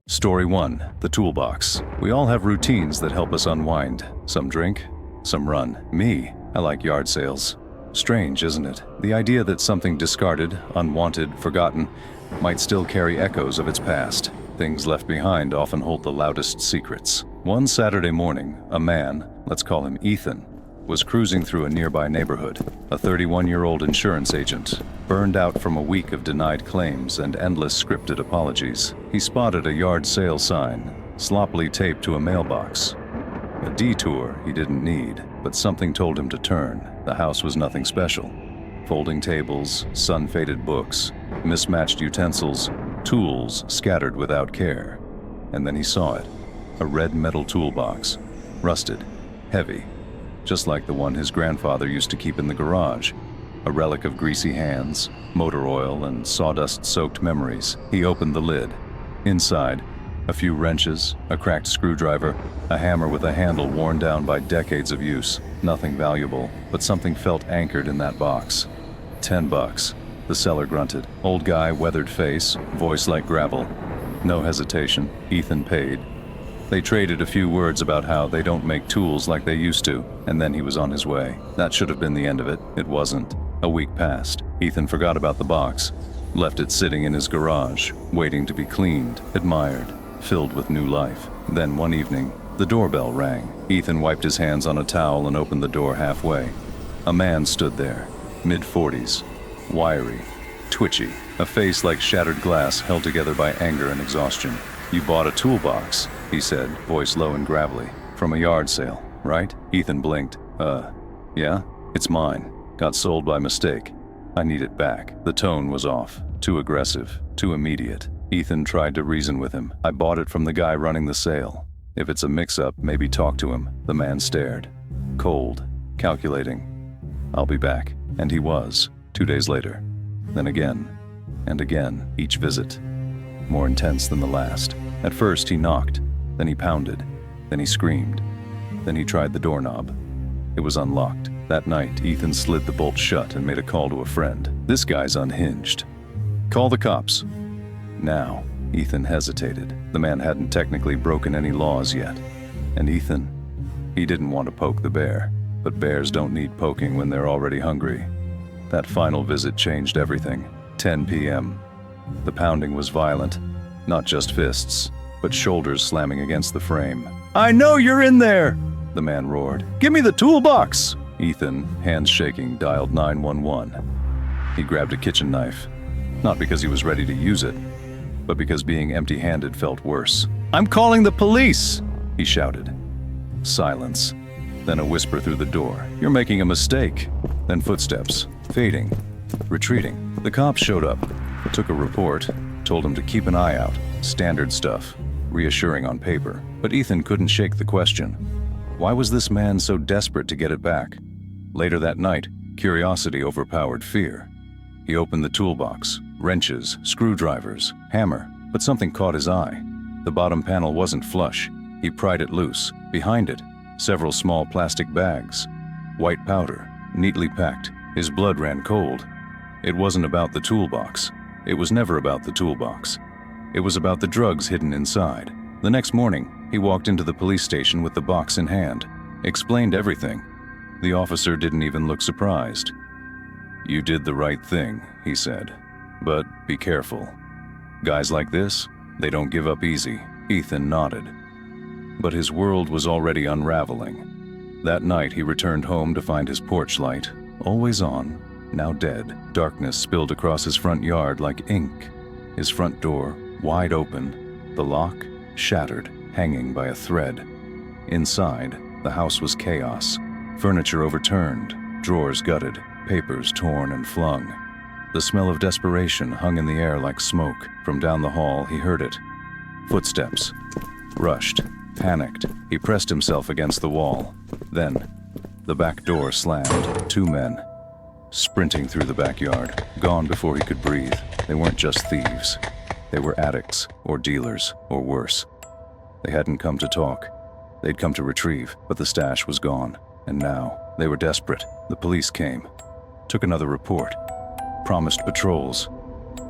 Story 1. The Toolbox. We all have routines that help us unwind. Some drink, some run. Me, I like yard sales. Strange, isn't it? The idea that something discarded, unwanted, forgotten, might still carry echoes of its past. Things left behind often hold the loudest secrets. One Saturday morning, a man, let's call him Ethan, was cruising through a nearby neighborhood. A 31-year-old insurance agent, burned out from a week of denied claims and endless scripted apologies. He spotted a yard sale sign, sloppily taped to a mailbox. A detour he didn't need, but something told him to turn. The house was nothing special. Folding tables, sun-faded books, mismatched utensils, tools scattered without care. And then he saw it. A red metal toolbox, rusted, heavy, just like the one his grandfather used to keep in the garage. A relic of greasy hands, motor oil, and sawdust-soaked memories. He opened the lid. Inside, a few wrenches, a cracked screwdriver, a hammer with a handle worn down by decades of use. Nothing valuable, but something felt anchored in that box. $10, the seller grunted. Old guy, weathered face, voice like gravel. No hesitation, Ethan paid. They traded a few words about how they don't make tools like they used to, and then he was on his way. That should have been the end of it. It wasn't. A week passed. Ethan forgot about the box, left it sitting in his garage, waiting to be cleaned, admired, filled with new life. Then one evening, the doorbell rang. Ethan wiped his hands on a towel and opened the door halfway. A man stood there, mid-40s, wiry, twitchy, a face like shattered glass held together by anger and exhaustion. "You bought a toolbox," he said, voice low and gravelly. "From a yard sale, right?" Ethan blinked. Yeah? It's mine. Got sold by mistake. I need it back." The tone was off. Too aggressive. Too immediate. Ethan tried to reason with him. "I bought it from the guy running the sale. If it's a mix-up, maybe talk to him." The man stared. Cold. Calculating. "I'll be back." And he was, 2 days later. Then again. And again, each visit. More intense than the last. At first he knocked, then he pounded, then he screamed, then he tried the doorknob. It was unlocked. That night, Ethan slid the bolt shut and made a call to a friend. "This guy's unhinged. Call the cops." Now, Ethan hesitated. The man hadn't technically broken any laws yet. And Ethan, he didn't want to poke the bear. But bears don't need poking when they're already hungry. That final visit changed everything. 10 p.m. The pounding was violent. Not just fists, but shoulders slamming against the frame. "I know you're in there!" the man roared. "Give me the toolbox!" Ethan, hands shaking, dialed 911. He grabbed a kitchen knife. Not because he was ready to use it, but because being empty-handed felt worse. "I'm calling the police!" he shouted. Silence. Then a whisper through the door. "You're making a mistake." Then footsteps, fading, retreating. The cops showed up, took a report, told him to keep an eye out. Standard stuff, reassuring on paper. But Ethan couldn't shake the question. Why was this man so desperate to get it back? Later that night, curiosity overpowered fear. He opened the toolbox. Wrenches, screwdrivers, hammer. But something caught his eye. The bottom panel wasn't flush. He pried it loose. Behind it, several small plastic bags. White powder, neatly packed. His blood ran cold. It wasn't about the toolbox. It was never about the toolbox. It was about the drugs hidden inside. The next morning, he walked into the police station with the box in hand. Explained everything. The officer didn't even look surprised. "You did the right thing," he said. "But be careful. Guys like this, they don't give up easy." Ethan nodded. But his world was already unraveling. That night, he returned home to find his porch light, always on, now dead. Darkness spilled across his front yard like ink. His front door, wide open, the lock shattered, hanging by a thread. Inside, the house was chaos. Furniture overturned, drawers gutted, papers torn and flung. The smell of desperation hung in the air like smoke. From down the hall, he heard it. Footsteps. Rushed, panicked. He pressed himself against the wall. Then, the back door slammed. 2 men, sprinting through the backyard, gone before he could breathe. They weren't just thieves. They were addicts, or dealers, or worse. They hadn't come to talk. They'd come to retrieve, but the stash was gone. And now, they were desperate. The police came. Took another report. Promised patrols.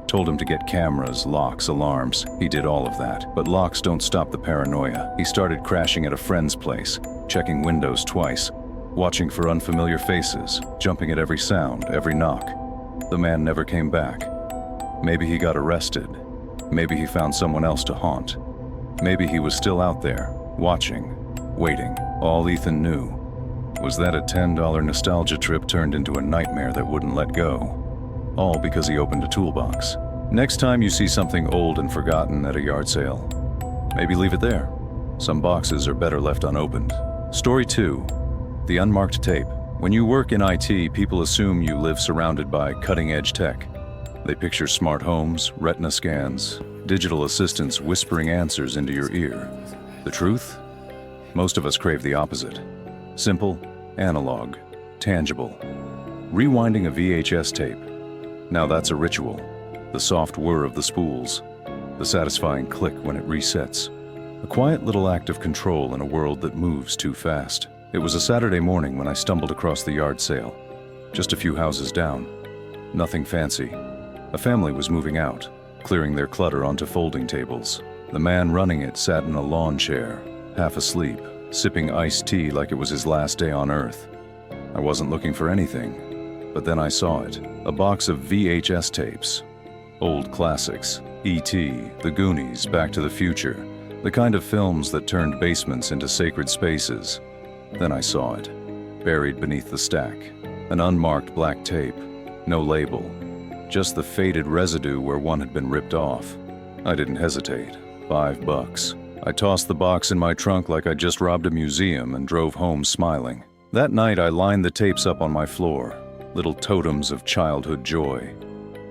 Told him to get cameras, locks, alarms. He did all of that. But locks don't stop the paranoia. He started crashing at a friend's place, checking windows twice, watching for unfamiliar faces, jumping at every sound, every knock. The man never came back. Maybe he got arrested. Maybe he found someone else to haunt. Maybe he was still out there, watching, waiting. All Ethan knew was that a $10 nostalgia trip turned into a nightmare that wouldn't let go. All because he opened a toolbox. Next time you see something old and forgotten at a yard sale, maybe leave it there. Some boxes are better left unopened. Story 2. The unmarked tape. When you work in IT, people assume you live surrounded by cutting-edge tech. They picture smart homes, retina scans, digital assistants whispering answers into your ear. The truth? Most of us crave the opposite. Simple, analog, tangible. Rewinding a VHS tape. Now that's a ritual. The soft whir of the spools. The satisfying click when it resets. A quiet little act of control in a world that moves too fast. It was a Saturday morning when I stumbled across the yard sale. Just a few houses down. Nothing fancy. A family was moving out, clearing their clutter onto folding tables. The man running it sat in a lawn chair, half asleep, sipping iced tea like it was his last day on Earth. I wasn't looking for anything, but then I saw it. A box of VHS tapes. Old classics. E.T., The Goonies, Back to the Future. The kind of films that turned basements into sacred spaces. Then I saw it, buried beneath the stack. An unmarked black tape, no label. Just the faded residue where one had been ripped off. I didn't hesitate. $5. I tossed the box in my trunk like I just robbed a museum and drove home smiling. That night I lined the tapes up on my floor, little totems of childhood joy.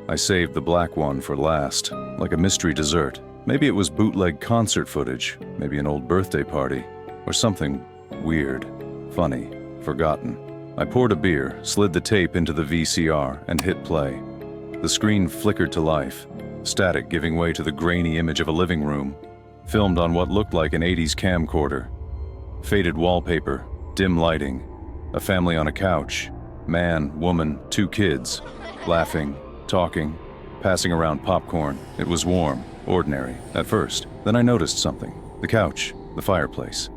I saved the black one for last, like a mystery dessert. Maybe it was bootleg concert footage, maybe an old birthday party, or something weird, funny, forgotten. I poured a beer, slid the tape into the VCR, and hit play. The screen flickered to life, static giving way to the grainy image of a living room, filmed on what looked like an 80s camcorder. Faded wallpaper, dim lighting, a family on a couch, man, woman, 2 kids, laughing, talking, passing around popcorn. It was warm, ordinary, at first. Then I noticed something. The couch, the fireplace,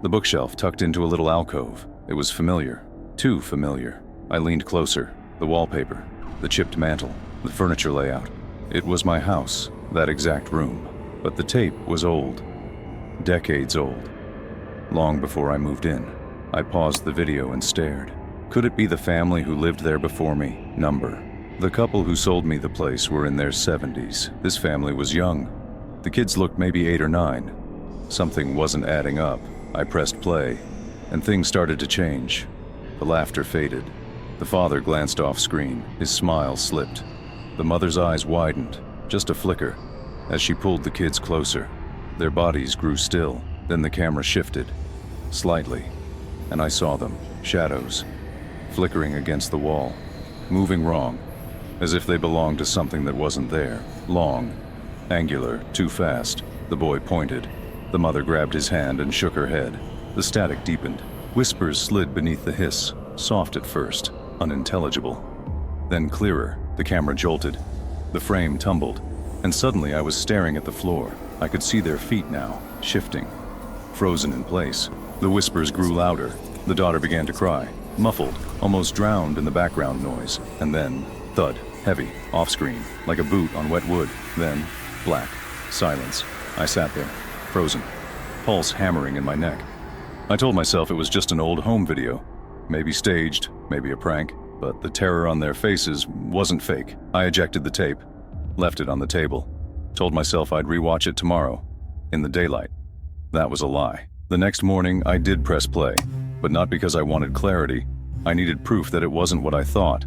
the bookshelf tucked into a little alcove. It was familiar, too familiar. I leaned closer. The wallpaper, the chipped mantle, the furniture layout. It was my house, that exact room. But the tape was old, decades old. Long before I moved in, I paused the video and stared. Could it be the family who lived there before me? Number. The couple who sold me the place were in their 70s. This family was young. The kids looked maybe 8 or 9. Something wasn't adding up. I pressed play, and things started to change. The laughter faded. The father glanced off screen. His smile slipped. The mother's eyes widened, just a flicker, as she pulled the kids closer. Their bodies grew still. Then the camera shifted, slightly, and I saw them, shadows, flickering against the wall, moving wrong, as if they belonged to something that wasn't there. Long, angular, too fast. The boy pointed. The mother grabbed his hand and shook her head. The static deepened. Whispers slid beneath the hiss, soft at first, unintelligible. Then clearer. The camera jolted. The frame tumbled, and suddenly I was staring at the floor. I could see their feet now, shifting, frozen in place. The whispers grew louder. The daughter began to cry, muffled, almost drowned in the background noise. And then, thud, heavy, off-screen, like a boot on wet wood. Then, black, silence. I sat there, frozen, pulse hammering in my neck. I told myself it was just an old home video, maybe staged, maybe a prank, but the terror on their faces wasn't fake. I ejected the tape, left it on the table, told myself I'd rewatch it tomorrow, in the daylight. That was a lie. The next morning, I did press play, but not because I wanted clarity. I needed proof that it wasn't what I thought.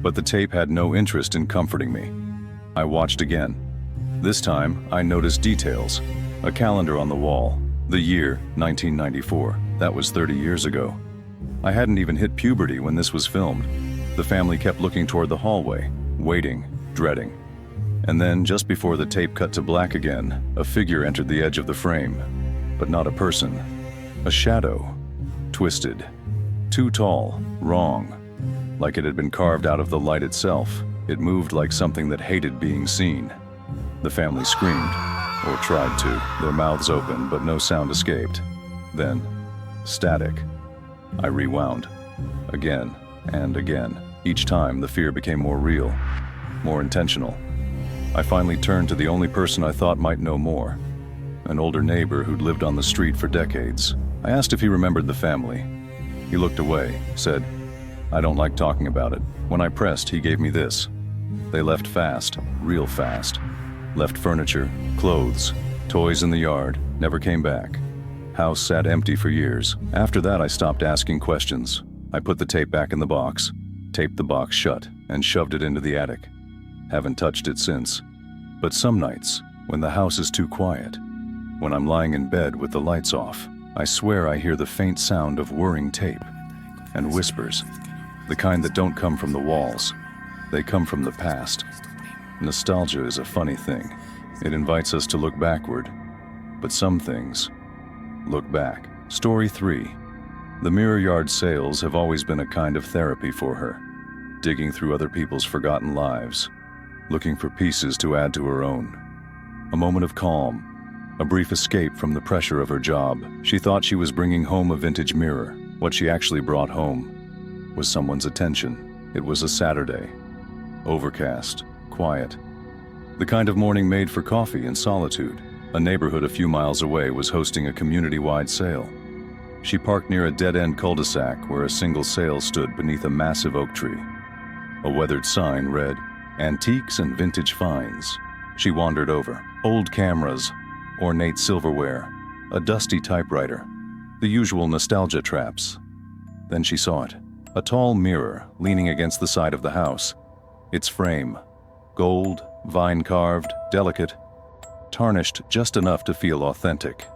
But the tape had no interest in comforting me. I watched again. This time, I noticed details. A calendar on the wall. The year, 1994. That was 30 years ago. I hadn't even hit puberty when this was filmed. The family kept looking toward the hallway, waiting, dreading. And then, just before the tape cut to black again, a figure entered the edge of the frame. But not a person. A shadow. Twisted. Too tall. Wrong. Like it had been carved out of the light itself. It moved like something that hated being seen. The family screamed, or tried to, their mouths open, but no sound escaped. Then, static. I rewound. Again and again. Each time, the fear became more real, more intentional. I finally turned to the only person I thought might know more, an older neighbor who'd lived on the street for decades. I asked if he remembered the family. He looked away, said, "I don't like talking about it." When I pressed, he gave me this. They left fast, real fast. Left furniture, clothes, toys in the yard, never came back. House sat empty for years. After that, I stopped asking questions. I put the tape back in the box, taped the box shut, and shoved it into the attic. Haven't touched it since. But some nights, when the house is too quiet, when I'm lying in bed with the lights off, I swear I hear the faint sound of whirring tape and whispers, the kind that don't come from the walls. They come from the past. Nostalgia is a funny thing. It invites us to look backward, but some things look back. Story 3. The mirror yard sales have always been a kind of therapy for her, digging through other people's forgotten lives, looking for pieces to add to her own. A moment of calm, a brief escape from the pressure of her job. She thought she was bringing home a vintage mirror. What she actually brought home was someone's attention. It was a Saturday, overcast, quiet. The kind of morning made for coffee and solitude. A neighborhood a few miles away was hosting a community-wide sale. She parked near a dead-end cul-de-sac where a single sale stood beneath a massive oak tree. A weathered sign read, "Antiques and Vintage Finds." She wandered over. Old cameras, ornate silverware, a dusty typewriter, the usual nostalgia traps. Then she saw it. A tall mirror leaning against the side of the house. Its frame, gold, vine-carved, delicate, tarnished just enough to feel authentic.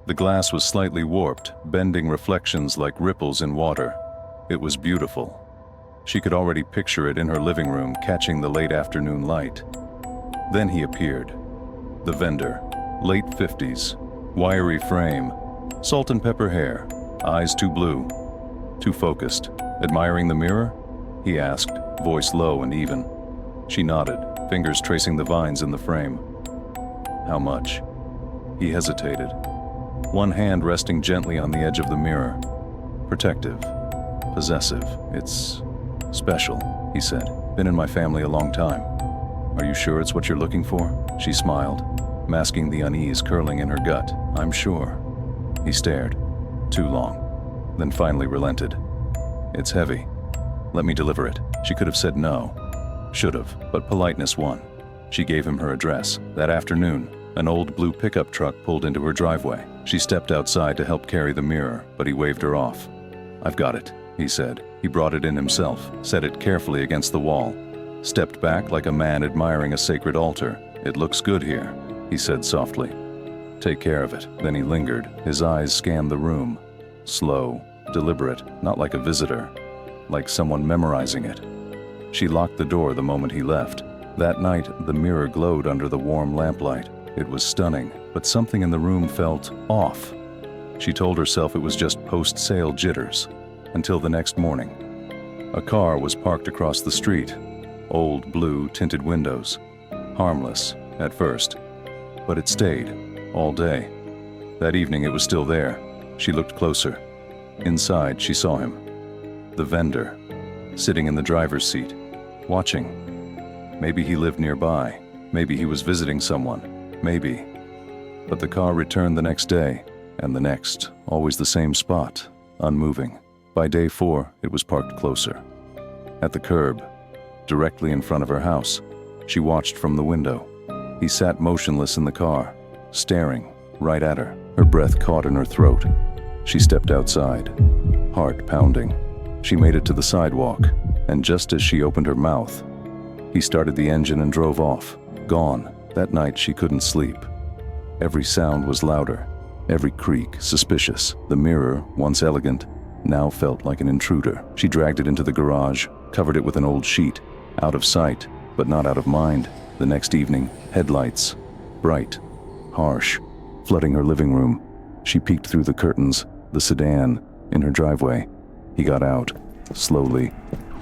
The glass was slightly warped, bending reflections like ripples in water. It was beautiful. She could already picture it in her living room, catching the late afternoon light. Then he appeared. The vendor, late 50s, wiry frame, salt and pepper hair, eyes too blue, too focused. "Admiring the mirror?" he asked, voice low and even. She nodded, fingers tracing the vines in the frame. "How much?" He hesitated, one hand resting gently on the edge of the mirror. "Protective, possessive. It's special," he said. "Been in my family a long time." "Are you sure it's what you're looking for?" She smiled, masking the unease curling in her gut. "I'm sure." He stared. Too long. Then finally relented. "It's heavy. Let me deliver it." She could have said no. Should have, but politeness won. She gave him her address. That afternoon, an old blue pickup truck pulled into her driveway. She stepped outside to help carry the mirror, but he waved her off. "I've got it," he said. He brought it in himself, set it carefully against the wall, stepped back like a man admiring a sacred altar. "It looks good here," he said softly. "Take care of it." Then he lingered. His eyes scanned the room. Slow, deliberate, not like a visitor, like someone memorizing it. She locked the door the moment he left. That night, the mirror glowed under the warm lamplight. It was stunning, but something in the room felt off. She told herself it was just post-sale jitters, until the next morning. A car was parked across the street. Old blue tinted windows. Harmless, at first. But it stayed, all day. That evening it was still there. She looked closer. Inside, she saw him. The vendor, sitting in the driver's seat, watching. Maybe he lived nearby. Maybe he was visiting someone. Maybe. But the car returned the next day, and the next, always the same spot, unmoving. By day 4, it was parked closer. At the curb, directly in front of her house. She watched from the window. He sat motionless in the car, staring right at her. Her breath caught in her throat. She stepped outside, heart pounding. She made it to the sidewalk, and just as she opened her mouth, he started the engine and drove off, gone. That night she couldn't sleep. Every sound was louder, every creak suspicious. The mirror, once elegant, now felt like an intruder. She dragged it into the garage, covered it with an old sheet, out of sight, but not out of mind. The next evening, headlights, bright, harsh, flooding her living room. She peeked through the curtains, the sedan, in her driveway. He got out, slowly,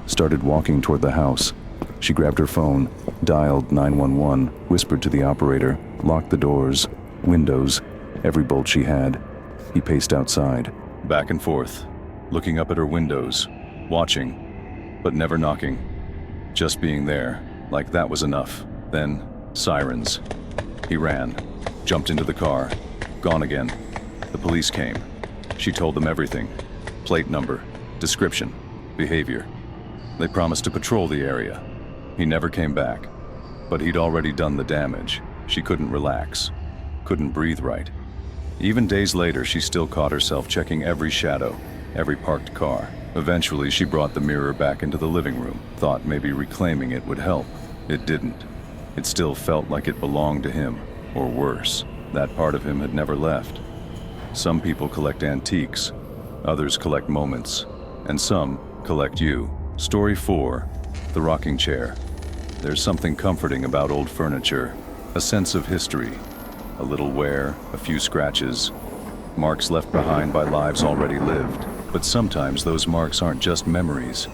started walking toward the house. She grabbed her phone, dialed 911, whispered to the operator, locked the doors, windows, every bolt she had. He paced outside, back and forth, looking up at her windows, watching, but never knocking. Just being there, like that was enough. Then, sirens. He ran, jumped into the car, gone again. The police came. She told them everything. Plate number, description, behavior. They promised to patrol the area. He never came back. But he'd already done the damage. She couldn't relax, couldn't breathe right. Even days later, she still caught herself checking every shadow, every parked car. Eventually, she brought the mirror back into the living room, thought maybe reclaiming it would help. It didn't. It still felt like it belonged to him, or worse, that part of him had never left. Some people collect antiques, others collect moments, and some collect you. Story 4, The Rocking Chair. There's something comforting about old furniture, a sense of history, a little wear, a few scratches, marks left behind by lives already lived. But sometimes those marks aren't just memories.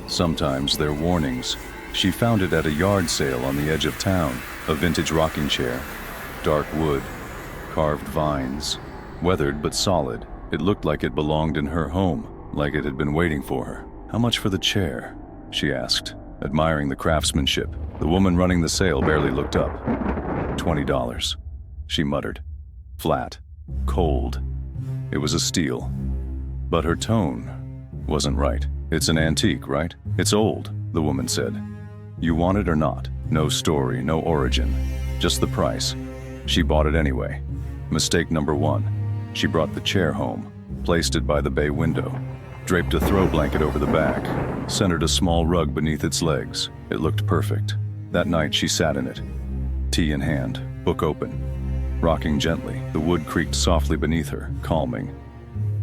Sometimes they're warnings. She found it at a yard sale on the edge of town, a vintage rocking chair, dark wood, carved vines, weathered but solid. It looked like it belonged in her home, like it had been waiting for her. "How much for the chair?" she asked, admiring the craftsmanship. The woman running the sale barely looked up. $20, she muttered. Flat, cold. It was a steal. But her tone wasn't right. "It's an antique, right? It's old," the woman said. "You want it or not? No story, no origin, just the price." She bought it anyway. Mistake number 1. She brought the chair home, placed it by the bay window, draped a throw blanket over the back, centered a small rug beneath its legs. It looked perfect. That night she sat in it, tea in hand, book open, rocking gently. The wood creaked softly beneath her, calming,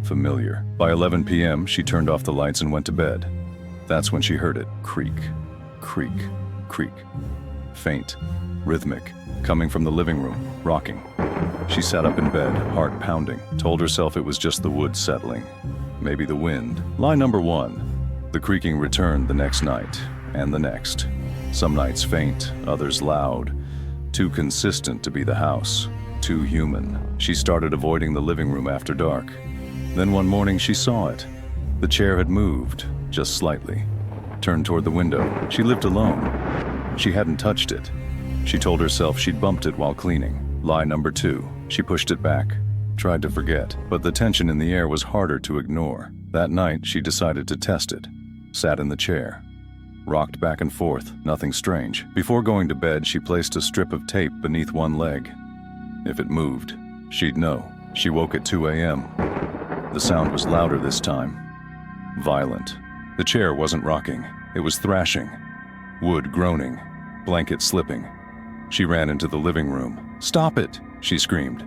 familiar. By 11 p.m., she turned off the lights and went to bed. That's when she heard it creak, creak, creak. Faint, rhythmic, coming from the living room, rocking. She sat up in bed, heart pounding, told herself it was just the wood settling. Maybe the wind. Lie number 1. The creaking returned the next night, and the next. Some nights faint, others loud. Too consistent to be the house. Too human. She started avoiding the living room after dark. Then one morning she saw it. The chair had moved, just slightly. Turned toward the window. She lived alone. She hadn't touched it. She told herself she'd bumped it while cleaning. Lie number 2. She pushed it back. Tried to forget, but the tension in the air was harder to ignore. That night, she decided to test it. Sat in the chair. Rocked back and forth, nothing strange. Before going to bed, she placed a strip of tape beneath one leg. If it moved, she'd know. She woke at 2 a.m. The sound was louder this time. Violent. The chair wasn't rocking. It was thrashing. Wood groaning. Blanket slipping. She ran into the living room. "Stop it!" she screamed.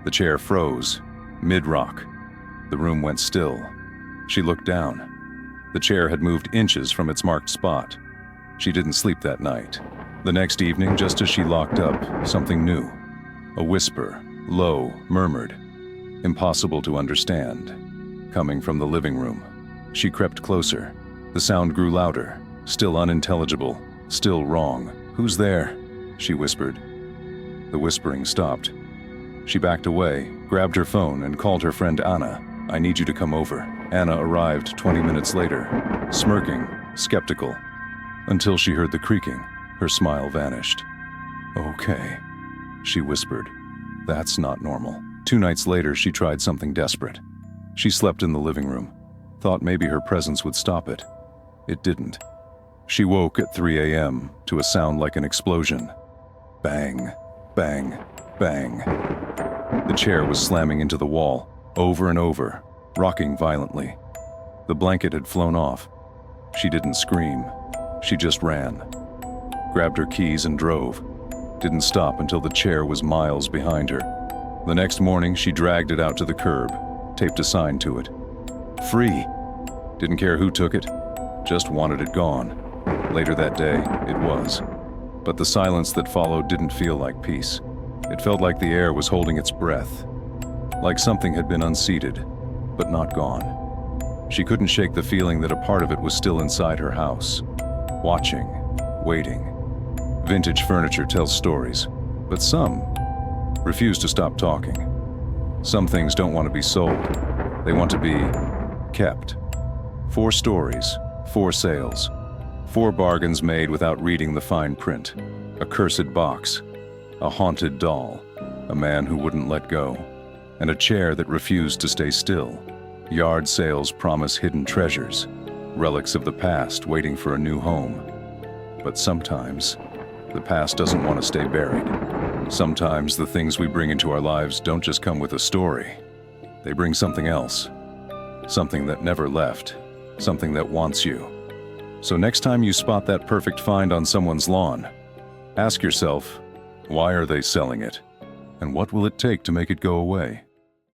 The chair froze, mid-rock. The room went still. She looked down. The chair had moved inches from its marked spot. She didn't sleep that night. The next evening, just as she locked up, something new. A whisper, low, murmured. Impossible to understand. Coming from the living room. She crept closer. The sound grew louder, still unintelligible, still wrong. "Who's there?" she whispered. The whispering stopped. She backed away, grabbed her phone, and called her friend Anna. "I need you to come over." Anna arrived 20 minutes later, smirking, skeptical, until she heard the creaking. Her smile vanished. "Okay," she whispered. "That's not normal." 2 nights later, she tried something desperate. She slept in the living room, thought maybe her presence would stop it. It didn't. She woke at 3 a.m. to a sound like an explosion. Bang, bang, bang. The chair was slamming into the wall, over and over, rocking violently. The blanket had flown off. She didn't scream. She just ran. Grabbed her keys and drove. Didn't stop until the chair was miles behind her. The next morning, she dragged it out to the curb, taped a sign to it. Free. Didn't care who took it, just wanted it gone. Later that day, it was. But the silence that followed didn't feel like peace. It felt like the air was holding its breath. Like something had been unseated, but not gone. She couldn't shake the feeling that a part of it was still inside her house. Watching, waiting. Vintage furniture tells stories, but some refuse to stop talking. Some things don't want to be sold. They want to be kept. 4 stories, 4 sales, 4 bargains made without reading the fine print. A cursed box, a haunted doll, a man who wouldn't let go, and a chair that refused to stay still. Yard sales promise hidden treasures, relics of the past waiting for a new home. But sometimes, the past doesn't want to stay buried. Sometimes the things we bring into our lives don't just come with a story. They bring something else. Something that never left. Something that wants you. So next time you spot that perfect find on someone's lawn, ask yourself, why are they selling it? And what will it take to make it go away?